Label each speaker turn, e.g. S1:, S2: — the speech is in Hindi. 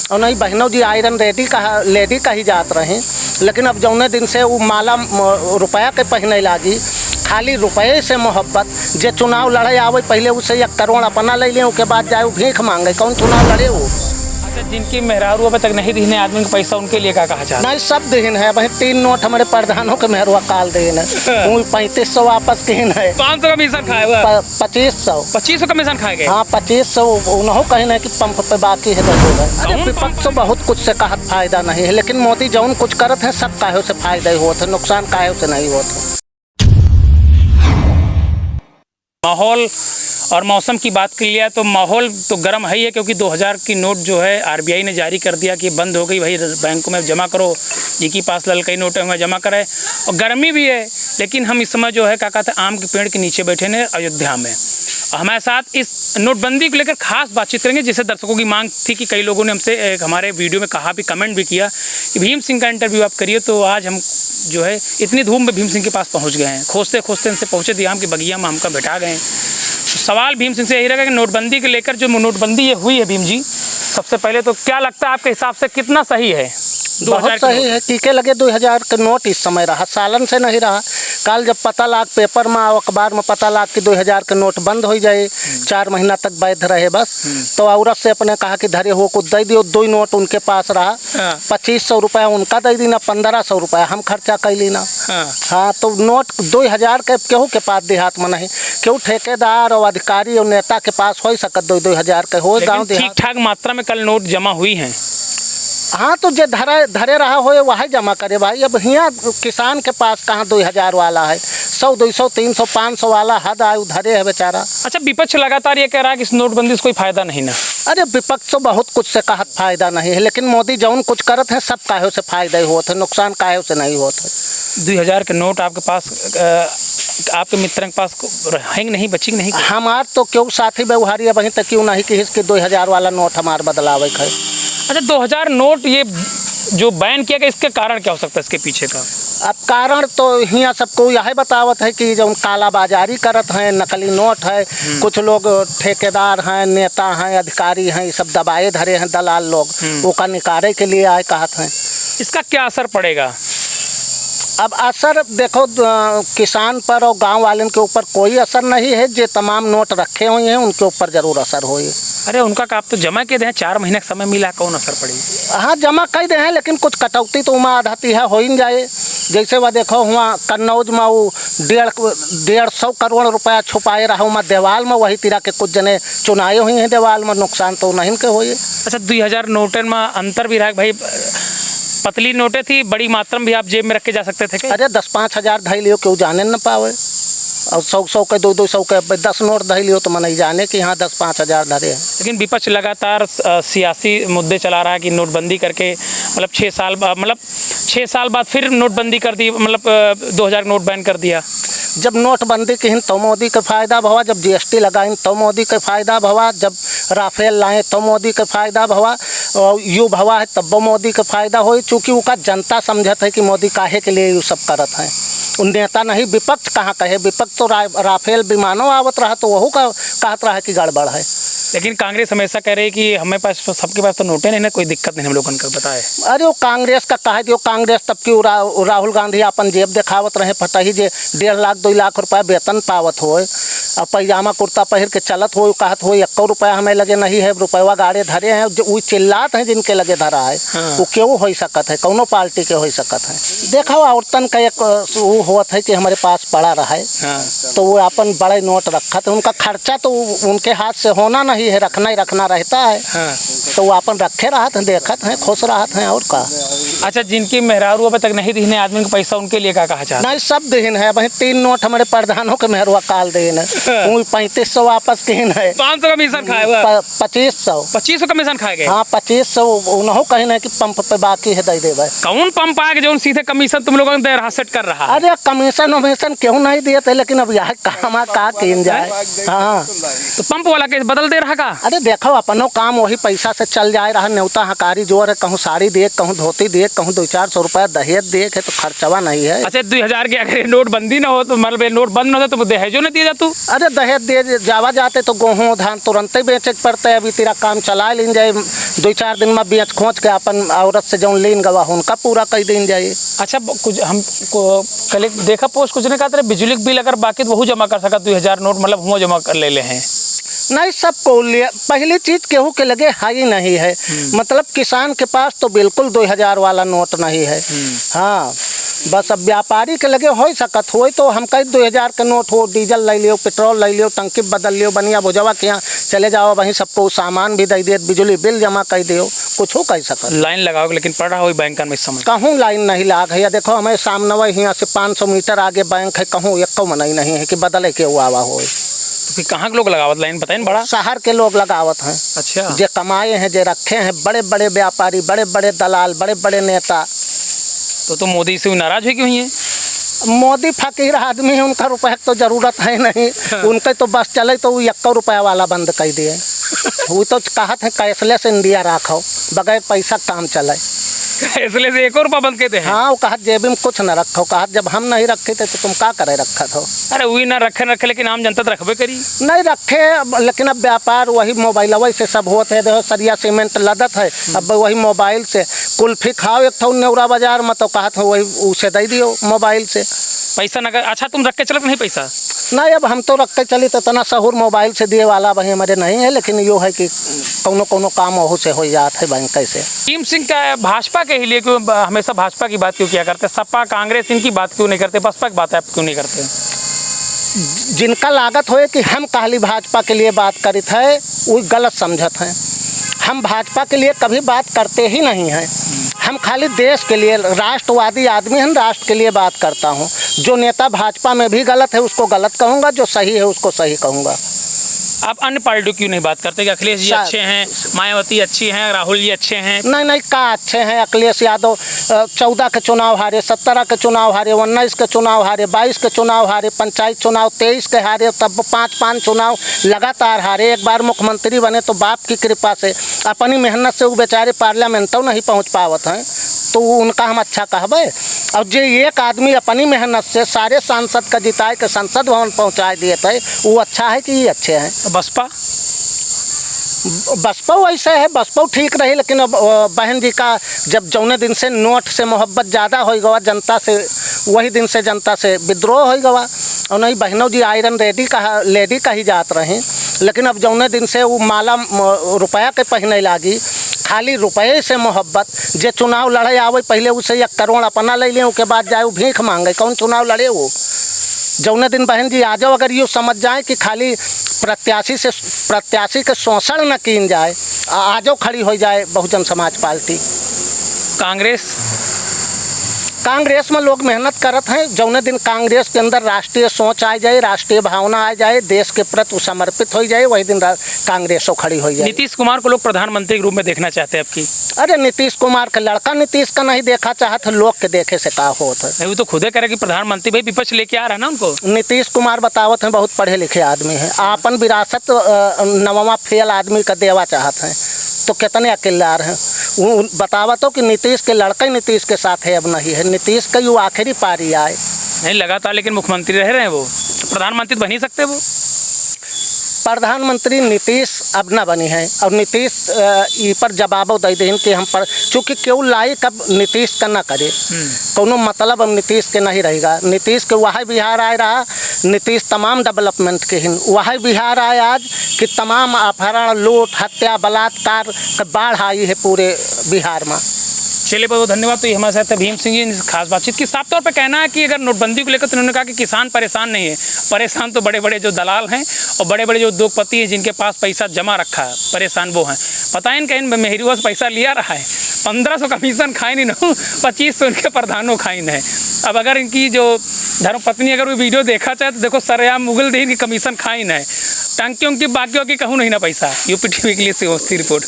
S1: और नहीं बहनों जी आयरन लेडी कही जात रहे, लेकिन अब जौने दिन से वो माला रुपया के पहने लागी, खाली रुपये से मोहब्बत। जे चुनाव लड़े आवे पहले उसे 1 करोड़ अपना ले लें, उसके बाद जाए भीख मांगे, कौन चुनाव लड़े वो।
S2: अच्छा, जिनकी मेहरारू अभी तक नहीं दिखने आदमी का पैसा, उनके लिए क्या कहा चाहते?
S1: नहीं सब दिन है भाई, 3 नोट हमारे प्रधानों के मेहरुआ काल दिन है, 3500 वापस दिन है,
S2: 500 कमीशन खाए हुआ, 2500 कमीशन खाए गए।
S1: हाँ 2500 उन्हों कहीं ना कि पंप पे बाकी है। अरे विपक्ष तो बहुत कुछ से कहत फायदा नहीं है, लेकिन मोदी जौन कुछ करत है सब काहे से फायदा ही होता है, नुकसान काहे से नहीं होता।
S2: माहौल और मौसम की बात कर लिया तो माहौल तो गर्म है ही है, क्योंकि 2000 की नोट जो है आरबीआई ने जारी कर दिया कि बंद हो गई, भाई बैंकों में जमा करो, जिनके पास ललकई नोट है जमा करे। और गर्मी भी है, लेकिन हम इस समय जो है क्या कहते हैं आम के पेड़ के नीचे बैठे हैं अयोध्या में। हमारे साथ इस नोटबंदी को लेकर खास बातचीत करेंगे, जिससे दर्शकों की मांग थी कि कई लोगों ने हमसे हमारे वीडियो में कहा भी, कमेंट भी किया कि भीम सिंह का इंटरव्यू आप करिए। तो आज हम जो है इतनी धूम में भीम सिंह के पास पहुंच गए हैं, खोजते खोजते इनसे पहुंचे थे आम की बगिया में, हमका बैठा गए। तो सवाल भीम सिंह से यही रहेगा कि नोटबंदी को लेकर जो नोटबंदी ये हुई है भीम जी, सबसे पहले तो क्या लगता है आपके हिसाब से कितना सही है?
S1: बहुत सही है, टीके लगे 2000 के नोट इस समय रहा, सालन से नहीं रहा। कल जब पता लाग पेपर में अखबार में पता लाग कि 2000 के नोट बंद हो जाए, 4 महीना तक वैध रहे बस, तो औरत से अपने कहा कि धरे हो को दे दियो, 2 नोट उनके पास रहा, 2500 रुपया उनका दे दी ना, 1500 रुपया हम खर्चा कैली ना। हाँ तो नोट 2000 के केहू के पास देहात में नहीं, केहू ठेकेदार और अधिकारी और नेता के पास हो सकत 2000 के हो गाँव
S2: ठीक ठाक मात्रा में कल नोट जमा हुई हैं।
S1: हाँ तो जो धरे रहा हो वही जमा करे भाई। अब यहाँ किसान के पास कहाँ 2000 वाला है, 100 200 300 500 वाला हद आयु धरे है बेचारा।
S2: अच्छा, विपक्ष लगातार ये कह रहा है कि इस नोटबंदी से कोई फायदा नहीं ना।
S1: अरे विपक्ष तो बहुत कुछ से कहत फायदा नहीं है, लेकिन मोदी जौन कुछ करत है सब काहे से फायदा ही होता है, नुकसान काहे से नहीं होता।
S2: 2000 के नोट आपके आपके मित्र के पास रहेंगे नहीं, बचेंगे नहीं?
S1: हमार तो क्यों साथी व्यवहारी वहीं तक क्यों नहीं कि इसके 2000 वाला नोट हमार बदलावे है।
S2: अच्छा, 2000 नोट ये जो बैन किया गया, इसके कारण क्या हो सकता है, इसके पीछे का?
S1: अब कारण तो यहाँ सबको यही बतावत है कि जो कालाबाजारी करत हैं, नकली नोट है, कुछ लोग ठेकेदार हैं, नेता हैं, अधिकारी हैं, ये सब दबाए धरे हैं, दलाल लोग वो का निकाले के लिए आए कहते हैं।
S2: इसका क्या असर पड़ेगा?
S1: अब असर देखो किसान पर और गांव वालों के ऊपर कोई असर नहीं है, जो तमाम नोट रखे हुए हैं उनके ऊपर जरूर असर होए।
S2: अरे उनका आप तो जमा के दे, 4 महीने का समय मिला, कौन असर पड़ेगा?
S1: हाँ जमा कर दे हैं, लेकिन कुछ कटौती तो वहाँ आधाती है हो ही जाए। जैसे वह देखो वहाँ कन्नौज में वो 150 करोड़ रुपया छुपाए रहा वहाँ देवाल में, वही तरह के कुछ जने चुनाए हुई हैं देवाल में, नुकसान तो नहीं के होए।
S2: अच्छा, 2000 नोटन में अंतर भी रहा भाई, पतली नोटें थी, बड़ी मात्रा में भी आप जेब में रख के जा सकते थे क्या?
S1: अरे 10-5 हज़ार धई लियो क्यों जाने न पावे, और 100 के 200 के 10 नोट धई लियो तो मन ही जाने कि यहाँ 10-5 हज़ार धरे हैं।
S2: लेकिन विपक्ष लगातार सियासी मुद्दे चला रहा है कि नोटबंदी करके मतलब 6 साल बाद फिर नोटबंदी कर दी, मतलब 2000 नोट बैन कर दिया।
S1: जब नोटबंदी की तो मोदी का फायदा भवा, जब जीएसटी लगाइन तो मोदी का फायदा भवा, जब राफेल लाए तो मोदी का फायदा भवा, और यू भवा है तब मोदी का फायदा हो, चूँकि उसका जनता समझत है कि मोदी काहे के लिए ये सब करत हैं। उन नेता नहीं, विपक्ष कहाँ कहे, विपक्ष तो राफेल विमानों आवत रहा तो वहू का कहत रहा है कि गड़बड़ है।
S2: लेकिन कांग्रेस हमेशा कह रही है कि हमें पास सबके पास तो नोटें नहीं ना, कोई दिक्कत नहीं हम लोगों को बताए।
S1: अरे वो कांग्रेस का कहे दियो, कांग्रेस तब की राहुल गांधी अपन जेब दिखावत रहे, पता ही जे 1.5 लाख 2 लाख रुपया वेतन पावत हो, और पैजामा कुर्ता पहन के चलत हो, कहत हो 1 रुपया हमें लगे नहीं है, रुपया गाड़े धरे हैं, जो वो चिल्लात हैं जिनके लगे धरा है। हाँ। वो क्यों हो सकत है, कौनो पार्टी के हो सकत है। देखो औरतन का एक वो होत है कि हमारे पास पड़ा रहा है। हाँ। तो वो अपन बड़े नोट रखत है, उनका खर्चा तो उनके हाथ से होना नहीं है, रखना ही रखना रहता है। हाँ। तो वो अपन रखे रहते हैं, देखत हैं, खुश रहते हैं और का।
S2: अच्छा, जिनकी मेहरारू अभी तक नहीं दिखने आदमी का पैसा, उनके लिए क्या कहा चाहते?
S1: नहीं सब दिन है भाई, 3 नोट हमारे प्रधानों के मेहरुआ काल दिन है, 3500 वापस दिन है,
S2: 500 कमीशन खाए हुआ, 2500 कमीशन खाए गए।
S1: हाँ 2500 उन्हों कहीं ना कि पंप पे बाकी है दे देवे।
S2: कौन पंप आएगा जो सीधे कमीशन तुम लोगों ने रहा सेट कर रहा है?
S1: अरे कमीशन वमीशन क्यों नहीं दिए थे, लेकिन अब यह काम का किन जाए। हाँ
S2: तो पंप वाला के बदल दे रहा का?
S1: अरे देखो अपनो काम वही पैसा से चल जाए रहा, न्योता हकारी जोर है, कहूँ साड़ी दे कहूँ धोती दे कहूँ 200-400 रुपया दहेज दे के तो खर्चवा नहीं है।
S2: अच्छा 2000 के अगर नोटबंदी ना हो तो मतलब ये नोट बंद ना हो तो दहेजो नहीं दिया जातू।
S1: अरे दहेज दे जावा जाते तो गेहूँ धान तुरंत ही बेचे के पड़ते है। अभी तेरा काम चला लीन जाए 2-4 दिन में बेच खोच के अपन औरत से जो लीन गवा उनका पूरा कर दिन जाए।
S2: अच्छा कुछ हम कल देखा पोस्ट कुछ ने कहा था बिजली बिल अगर बाकी तो वह जमा कर सका 2000 नोट मतलब हुआ जमा कर ले हैं।
S1: नहीं सबको लिया पहली चीज केहू के लगे हाई नहीं है। मतलब किसान के पास तो बिल्कुल 2000 वाला नोट नहीं है। हाँ बस अब व्यापारी के लगे हो सकत हो तो हम कहीं 2000 का नोट हो डीजल ले लियो पेट्रोल ले लियो टंकी बदल लियो बनिया भुजवा के यहाँ चले जाओ वहीं सबको सामान भी दे दिए बिजली बिल जमा कर दियो कुछ हो कह सकत।
S2: लाइन लगाओ लेकिन पड़ा हो बैंक में समय
S1: कहूँ लाइन नहीं लाग है। देखो हमें सामने यहाँ से 500 मीटर आगे बैंक है कहूँ एक मनाई नहीं है कि बदले के हुआ हो।
S2: तो फिर कहाँ के लोग लगावत लाइन बताए बड़ा
S1: शहर के लोग लगावत हैं।
S2: अच्छा
S1: जे कमाए हैं जे रखे हैं बड़े बड़े व्यापारी बड़े बड़े दलाल बड़े बड़े नेता।
S2: तो मोदी से नाराज है क्यों है?
S1: मोदी फकीर आदमी है उनका रुपये की तो जरूरत है नहीं। उनके तो बस चले तो 1 रुपया वाला बंद कर दिए। वो तो कहत है कैशलेस इंडिया रखो बगैर पैसा काम चले
S2: इसलिए से 1 रुपया बंद कहते हैं।
S1: हाँ वो कहत जेब में कुछ न रखो कहत जब हम नहीं रखे थे तो तुम क्या करे रखा हो।
S2: अरे वही ना रखे लेकिन आम जनता तो रखबे करी
S1: नहीं रखे लेकिन अब व्यापार वही मोबाइल वही से सब होते है। देखो सरिया सीमेंट लदत है अब वही मोबाइल से कुल्फी खाओ एक ठो नेवरा बाजार में तो कहत हो वही उसे दे दियो मोबाइल से
S2: पैसा ना। अच्छा तुम रख के चलत नहीं पैसा?
S1: नहीं अब हम तो रखते चली तो इतना सहूर मोबाइल से दिए वाला वही हमारे नहीं है। लेकिन यो है कि कोनो काम वह से हो जाता है बैंक से।
S2: भीम सिंह का भाजपा के ही लिए क्यों हमेशा भाजपा की बात क्यों किया करते? सपा कांग्रेस इनकी बात क्यों नहीं करते? बसपा की बात आप क्यों नहीं करते?
S1: जिनका लागत हो कि हम खाली भाजपा के लिए बात करित है वो गलत समझत हैं। हम भाजपा के लिए कभी बात करते ही नहीं हैं। हम खाली देश के लिए राष्ट्रवादी आदमी हैं राष्ट्र के लिए बात करता हूँ। जो नेता भाजपा में भी गलत है उसको गलत कहूँगा जो सही है उसको सही कहूँगा।
S2: आप अन्य पार्टियों क्यों नहीं बात करते कि अखिलेश जी अच्छे हैं मायावती अच्छी हैं राहुल जी अच्छे हैं?
S1: नहीं का अच्छे हैं। अखिलेश यादव 14 के चुनाव हारे 17 के चुनाव हारे 19 के चुनाव हारे 22 के चुनाव हारे पंचायत चुनाव 23 के हारे तब 5 चुनाव लगातार हारे। एक बार मुख्यमंत्री बने तो बाप की कृपा से अपनी मेहनत से वो बेचारे पार्लियामेंट तो नहीं पहुँच पावत हैं तो उनका हम अच्छा कहबे। और जो एक आदमी अपनी मेहनत से सारे सांसद का जिताए के संसद भवन पहुँचा दिए थे वो अच्छा है कि ये अच्छे हैं?
S2: बसपा
S1: वैसे है बसपा ठीक रही लेकिन अब बहन जी का जब जौने दिन से नोट से मोहब्बत ज़्यादा हो गवा जनता से वही दिन से जनता से विद्रोह हो गवा। और नहीं बहनों जी आयरन लेडी कही जात रही लेकिन अब जौने दिन से वो माला रुपया के पहने लागी खाली रुपये से मोहब्बत। जे चुनाव लड़े आवे पहले उसे 1 करोड़ अपना ले लें उसके बाद जाए वो भीख मांगे कौन चुनाव लड़े वो। जौने दिन बहन जी आ जाओ अगर यूँ समझ जाए कि खाली प्रत्याशी के शोषण न कीन जाए आ जाओ खड़ी हो जाए बहुजन समाज पार्टी। कांग्रेस में लोग मेहनत करत हैं। जौने दिन कांग्रेस के अंदर राष्ट्रीय सोच आ जाए राष्ट्रीय भावना आ जाए देश के प्रति समर्पित हो जाए वही दिन कांग्रेस खड़ी हो जाए।
S2: नीतीश कुमार को लोग प्रधानमंत्री के रूप में देखना चाहते हैं आपकी? अरे
S1: नीतीश कुमार का लड़का नीतीश का नहीं देखा चाहते लोग के देखे से का होता है।
S2: वो तो खुदे करे कि प्रधानमंत्री भाई विपक्ष लेके आ रहा है ना उनको।
S1: नीतीश कुमार बतावत हैं बहुत पढ़े लिखे आदमी हैं आपन विरासत 9वां फेल आदमी का देवा चाहते हैं तो कितने अकेलार हैं। वो बतावत हो कि नीतीश के लड़का नीतीश के साथ है अब नहीं है नीतीश का वो आखिरी पारी आए
S2: नहीं लगातार लेकिन मुख्यमंत्री रह रहे हैं वो प्रधानमंत्री बन ही सकते वो।
S1: प्रधानमंत्री नीतीश अब न बनी है और नीतीश ई पर जवाब दे दें कि हम पर चूँकि क्यों लाइक अब नीतीश का न करे कोनो मतलब अब नीतीश के नहीं रहेगा। नीतीश के वही बिहार आए रहा नीतीश तमाम डेवलपमेंट के ही वही बिहार आए आज कि तमाम अपहरण लूट हत्या बलात्कार बाढ़ आई है पूरे बिहार में।
S2: चलिए बहुत धन्यवाद। तो ये हमारे साथ भीम सिंह जी खास बातचीत की साफ तौर पे कहना है कि अगर नोटबंदी को लेकर तो उन्होंने कहा कि किसान परेशान नहीं है परेशान तो बड़े बड़े जो दलाल हैं और बड़े बड़े जो उद्योगपति हैं जिनके पास पैसा जमा रखा है परेशान वो हैं। पता है इनका इन मेहरुआ से पैसा लिया रहा है 1500 कमीशन खाए नहीं न 2500 इनके प्रधानों खाए न है। अब अगर इनकी जो धर्मपत्नी अगर वो वीडियो देखा चाहे तो देखो सरेआम मुगल दही की कमीशन खाई न है टंकियों की बाकियों की कहूँ नहीं ना पैसा। यूपी टीवी के लिए से रिपोर्ट।